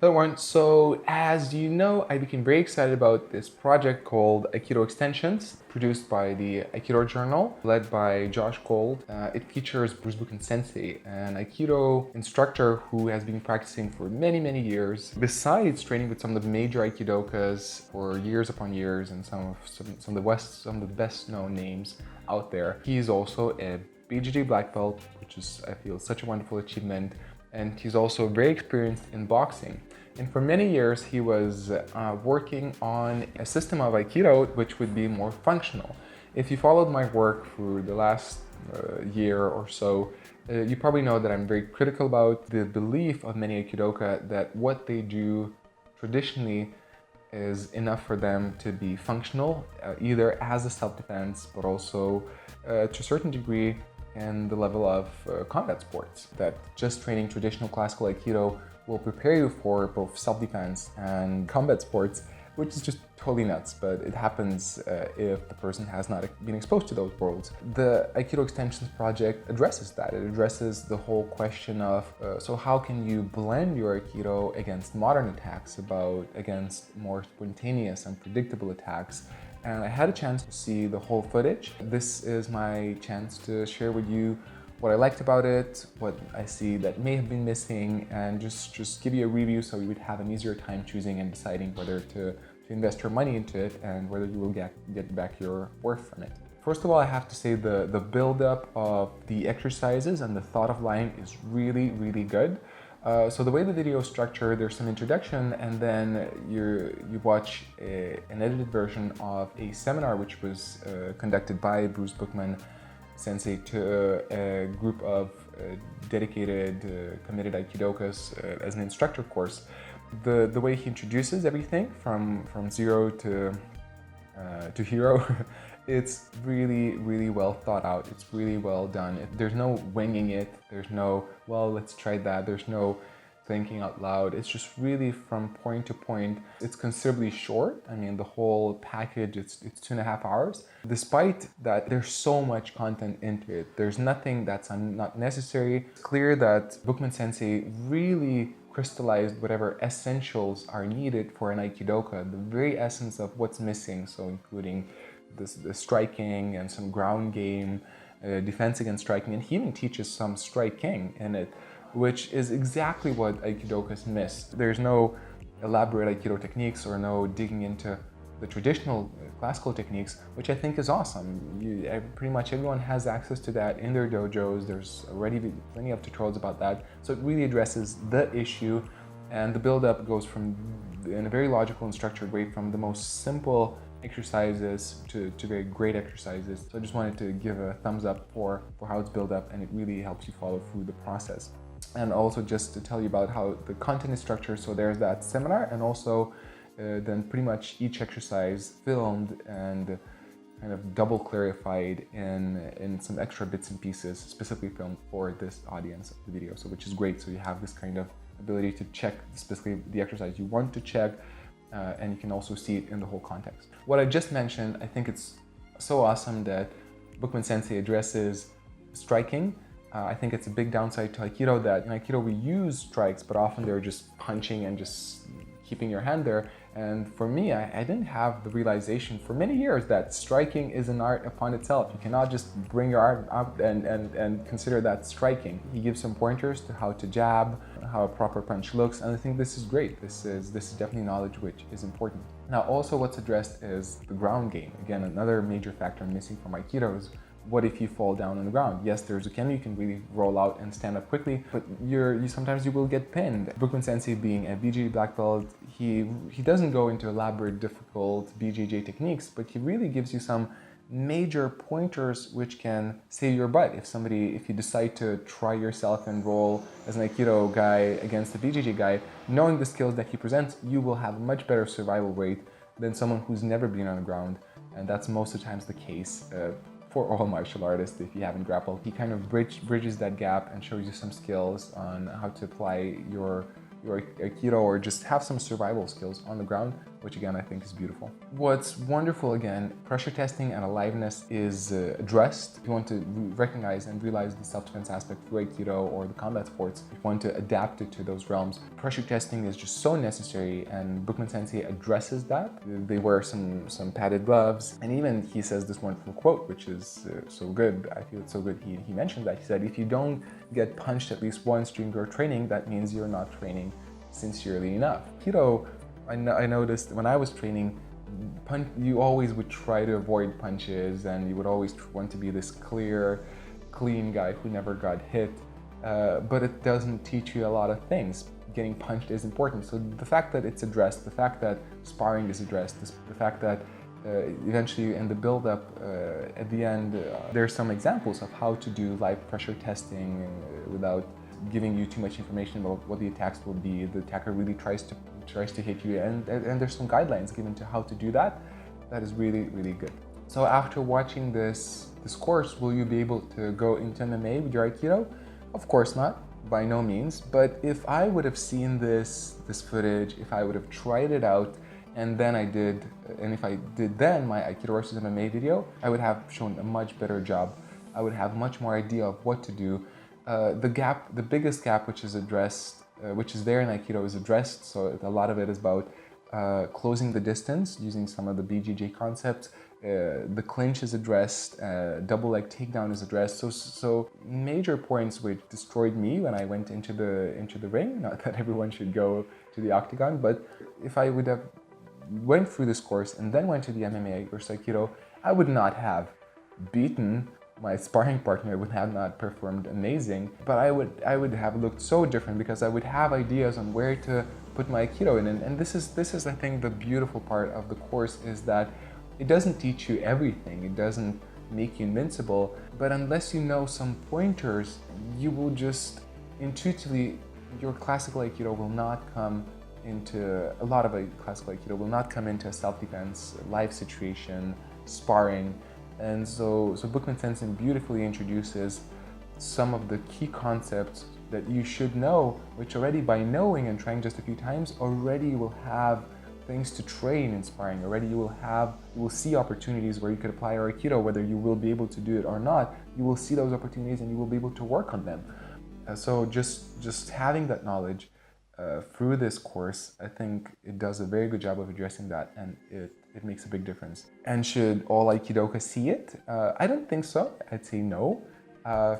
Hello everyone. So as you know, I became very excited about this project called Aikido Extensions, produced by the Aikido Journal, led by Josh Gold. It features Bruce Bookman Sensei, an Aikido instructor who has been practicing for many years. Besides training with some of the major Aikidokas for years upon years and some of the best known names out there, he is also a BJJ black belt, which is, I feel, such a wonderful achievement. And he's also very experienced in boxing. And for many years, he was working on a system of Aikido which would be more functional. If you followed my work for the last year or so, you probably know that I'm very critical about the belief of many Aikidoka that what they do traditionally is enough for them to be functional, either as a self-defense, but also to a certain degree in the level of combat sports. That just training traditional classical Aikido will prepare you for both self-defense and combat sports, which is just totally nuts, but it happens if the person has not been exposed to those worlds. The Aikido Extensions project addresses that. It addresses the whole question of, so how can you blend your Aikido against modern attacks, against more spontaneous and predictable attacks. And I had a chance to see the whole footage. This is my chance to share with you what I liked about it, what I see that may have been missing, and just give you a review so you would have an easier time choosing and deciding whether to invest your money into it and whether you will get back your worth from it. First of all, I have to say the build-up of the exercises and the thought of line is really good. So the way the video is structured, there's some introduction, and then you watch an edited version of a seminar which was conducted by Bruce Bookman Sensei to a group of dedicated, committed Aikidokas as an instructor course. The way he introduces everything from zero to hero, it's really well thought out. It's really well done. There's no winging it. There's no, well, let's try that. There's no thinking out loud. It's just really from point to point. It's considerably short. I mean, the whole package, it's 2.5 hours. Despite that, there's so much content into it. There's nothing that's not necessary. It's clear that Bookman Sensei really crystallized whatever essentials are needed for an Aikidoka, the very essence of what's missing, so including the striking and some ground game, defense against striking, and he even teaches some striking in it, which is exactly what Aikidokas miss. There's no elaborate Aikido techniques or no digging into the traditional classical techniques, which I think is awesome. Pretty much everyone has access to that in their dojos. There's already plenty of tutorials about that. So it really addresses the issue, and the build-up goes in a very logical and structured way from the most simple exercises to very great exercises. So I just wanted to give a thumbs up for how it's built up, and it really helps you follow through the process. And also just to tell you about how the content is structured. So there's that seminar, and also then pretty much each exercise filmed and kind of double clarified in some extra bits and pieces specifically filmed for this audience of the video. So which is great. So you have this kind of ability to check specifically the exercise you want to check, and you can also see it in the whole context. What I just mentioned, I think it's so awesome that Bookman Sensei addresses striking. I think it's a big downside to Aikido that in Aikido we use strikes, but often they're just punching and just keeping your hand there. And for me, I didn't have the realization for many years that striking is an art upon itself. You cannot just bring your arm up and consider that striking. He gives some pointers to how to jab, how a proper punch looks, and I think this is great. This is definitely knowledge which is important. Now also what's addressed is the ground game. Again, another major factor missing from Aikido is what if you fall down on the ground? Yes, there's a kendo, you can really roll out and stand up quickly, but sometimes you will get pinned. Bookman Sensei, being a BJJ black belt, he doesn't go into elaborate, difficult BJJ techniques, but he really gives you some major pointers which can save your butt. If you decide to try yourself and roll as an Aikido guy against a BJJ guy, knowing the skills that he presents, you will have a much better survival rate than someone who's never been on the ground, and that's most of the times the case. For all martial artists, if you haven't grappled, he kind of bridges that gap and shows you some skills on how to apply your Aikido or just have some survival skills on the ground, which again I think is beautiful. What's wonderful again, pressure testing and aliveness is addressed. If you want to recognize and realize the self-defense aspect through Aikido or the combat sports, if you want to adapt it to those realms, pressure testing is just so necessary, and Bookman Sensei addresses that. They wear some padded gloves, and even he says this wonderful quote, which is so good. I feel it's so good. He mentioned that. He said, if you don't get punched at least once during your training, that means you're not training sincerely enough. Aikido, I noticed when I was training, you always would try to avoid punches, and you would always want to be this clear, clean guy who never got hit. But it doesn't teach you a lot of things. Getting punched is important. So the fact that it's addressed, the fact that sparring is addressed, the fact that eventually in the build-up, at the end, there's some examples of how to do live pressure testing without giving you too much information about what the attacks will be. The attacker really tries to hit you, and there's some guidelines given to how to do that. That is really, really good. So after watching this course, will you be able to go into MMA with your Aikido? Of course not, by no means. But if I would have seen this footage, if I would have tried it out, and then if I did then my Aikido versus MMA video, I would have shown a much better job. I would have much more idea of what to do. The biggest gap which is addressed, which is there in Aikido, is addressed. So a lot of it is about closing the distance using some of the BJJ concepts. The clinch is addressed, double leg takedown is addressed. So major points which destroyed me when I went into the ring. Not that everyone should go to the octagon, but if I would have went through this course and then went to the MMA versus Aikido, I would not have beaten my sparring partner. Would have not performed amazing, but I would have looked so different because I would have ideas on where to put my Aikido in. And this is I think the beautiful part of the course, is that it doesn't teach you everything. It doesn't make you invincible, but unless you know some pointers, you will just intuitively, your classical Aikido will not come into, a lot of a classical Aikido will not come into a self-defense, live situation, sparring. And so Bookman Sensei beautifully introduces some of the key concepts that you should know, which already by knowing and trying just a few times, already you will have things to train in sparring. Already you will see opportunities where you could apply your Aikido, whether you will be able to do it or not. You will see those opportunities and you will be able to work on them. So just having that knowledge through this course, I think it does a very good job of addressing that, and it makes a big difference. And should all Aikidokas see it? I don't think so. I'd say no.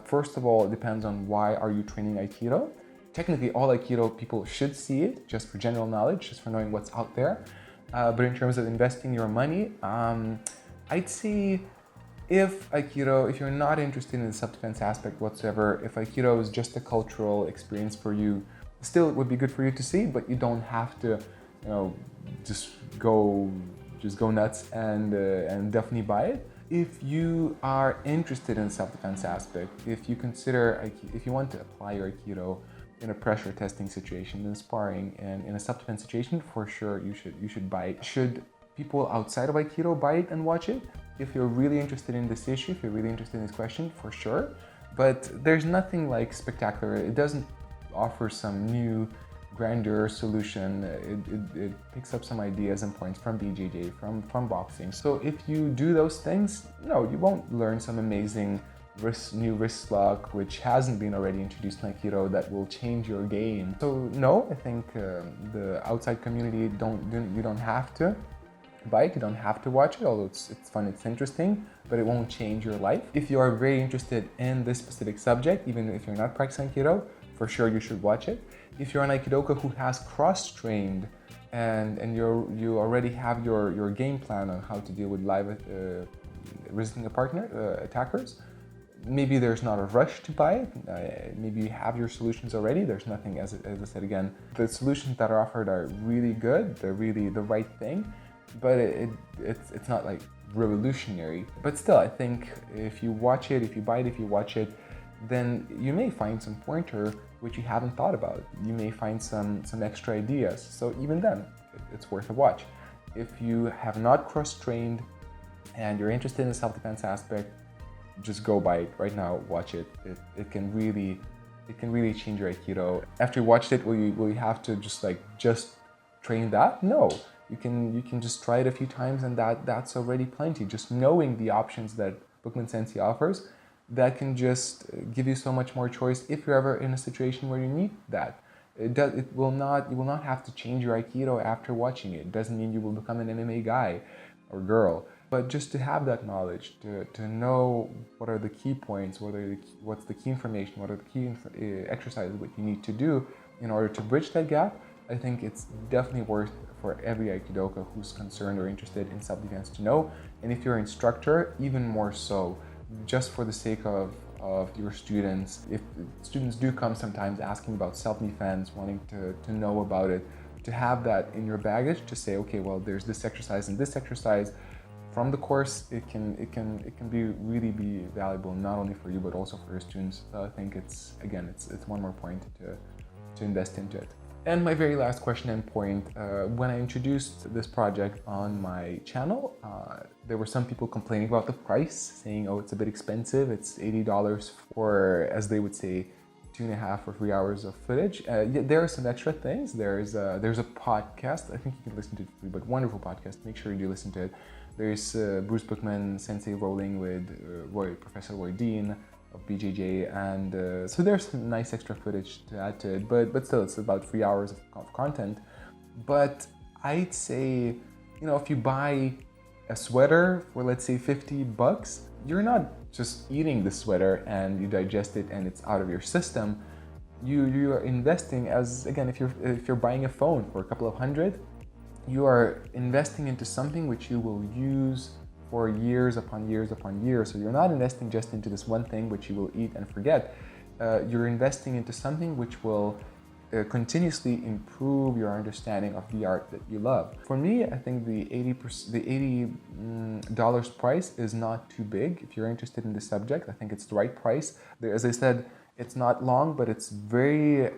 First of all, it depends on why are you training Aikido. Technically, all Aikido people should see it, just for general knowledge, just for knowing what's out there. But in terms of investing your money, I'd say if you're not interested in the self-defense aspect whatsoever, if Aikido is just a cultural experience for you, still it would be good for you to see, but you don't have to, just go nuts and definitely buy it. If you are interested in the self-defense aspect, if you want to apply your Aikido in a pressure testing situation, in sparring, and in a self-defense situation, for sure you should buy it. Should people outside of Aikido buy it and watch it? If you're really interested in this issue, if you're really interested in this question, for sure. But there's nothing like spectacular. It doesn't offer some new grander solution. It picks up some ideas and points from BJJ, from boxing. So if you do those things, no, you won't learn some amazing new wrist lock which hasn't been already introduced in Aikido that will change your game. So no, I think the outside community, you don't have to buy it, you don't have to watch it, although it's fun, it's interesting, but it won't change your life. If you are very interested in this specific subject, even if you're not practicing Aikido, for sure you should watch it. If you're an Aikidoka who has cross-trained and you already have your game plan on how to deal with live resisting a partner, attackers, maybe there's not a rush to buy it. Maybe you have your solutions already. There's nothing, as I said again, the solutions that are offered are really good. They're really the right thing, but it's not like revolutionary. But still, I think if you watch it, if you buy it, if you watch it, then you may find some pointer which you haven't thought about. You may find some extra ideas. So even then, it's worth a watch. If you have not cross-trained and you're interested in the self-defense aspect, just go buy it right now. Watch it. It can really change your Aikido. After you watched it, will you have to just train that? No. You can just try it a few times, and that's already plenty. Just knowing the options that Bookman Sensei offers, that can just give you so much more choice if you're ever in a situation where you need that. You will not have to change your Aikido after watching it. It doesn't mean you will become an MMA guy or girl, but just to have that knowledge, to know what are the key points, what's the key information, what are the key exercises, what you need to do in order to bridge that gap. I think it's definitely worth for every Aikidoka who's concerned or interested in self-defense to know. And if you're an instructor, even more so, just for the sake of your students. If students do come sometimes asking about self-defense, wanting to know about it, to have that in your baggage, to say, okay, well, there's this exercise and this exercise from the course, it can really be valuable, not only for you, but also for your students. So I think it's one more point to invest into it. And my very last question and point, when I introduced this project on my channel, there were some people complaining about the price, saying, oh, it's a bit expensive, it's $80 for, as they would say, 2.5 or 3 hours of footage. Yeah, there are some extra things. There's a podcast, I think you can listen to it free, but wonderful podcast, make sure you do listen to it. There's Bruce Bookman Sensei rolling with Professor Roy Dean of BJJ, and so there's some nice extra footage to add to it, but still it's about 3 hours of content. But I'd say, if you buy a sweater for, let's say, $50, you're not just eating the sweater and you digest it and it's out of your system. You are investing, as again, if you're buying a phone for a couple of hundred, you are investing into something which you will use for years upon years upon years. So you're not investing just into this one thing which you will eat and forget. You're investing into something which will continuously improve your understanding of the art that you love. For me, I think the $80 price is not too big. If you're interested in the subject, I think it's the right price. As I said, it's not long, but it's very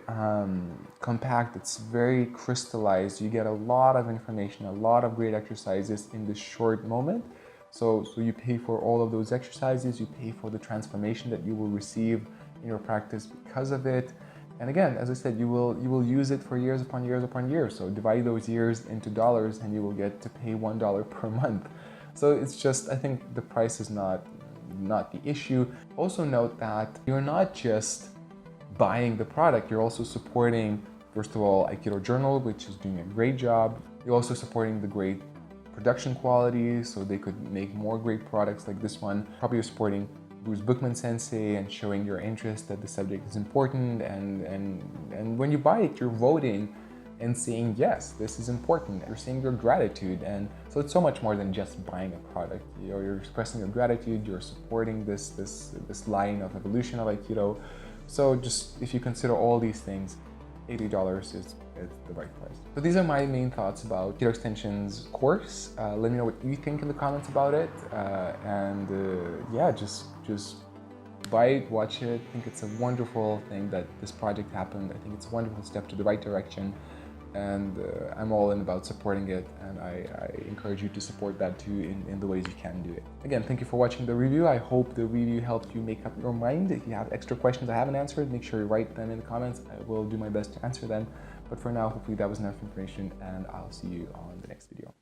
compact. It's very crystallized. You get a lot of information, a lot of great exercises in this short moment. So you pay for all of those exercises, you pay for the transformation that you will receive in your practice because of it. And again, as I said, you will use it for years upon years upon years. So divide those years into dollars and you will get to pay $1 per month. So it's just, I think the price is not the issue. Also note that you're not just buying the product, you're also supporting, first of all, Aikido Journal, which is doing a great job. You're also supporting the great production quality, so they could make more great products like this one. Probably you're supporting Bruce Bookman Sensei and showing your interest that the subject is important, and when you buy it, you're voting and saying, yes, this is important. You're saying your gratitude, and so it's so much more than just buying a product. You're expressing your gratitude, you're supporting this line of evolution of Aikido. So just, if you consider all these things, $80 is the right price. So these are my main thoughts about Aikido Extensions course. Let me know what you think in the comments about it, yeah, just buy it, watch it. I think it's a wonderful thing that this project happened. I think it's a wonderful step to the right direction, and I'm all in about supporting it, and I encourage you to support that too in the ways you can do it. Again, thank you for watching the review. I hope the review helped you make up your mind. If you have extra questions I haven't answered, make sure you write them in the comments. I will do my best to answer them. But for now, hopefully that was enough information, and I'll see you on the next video.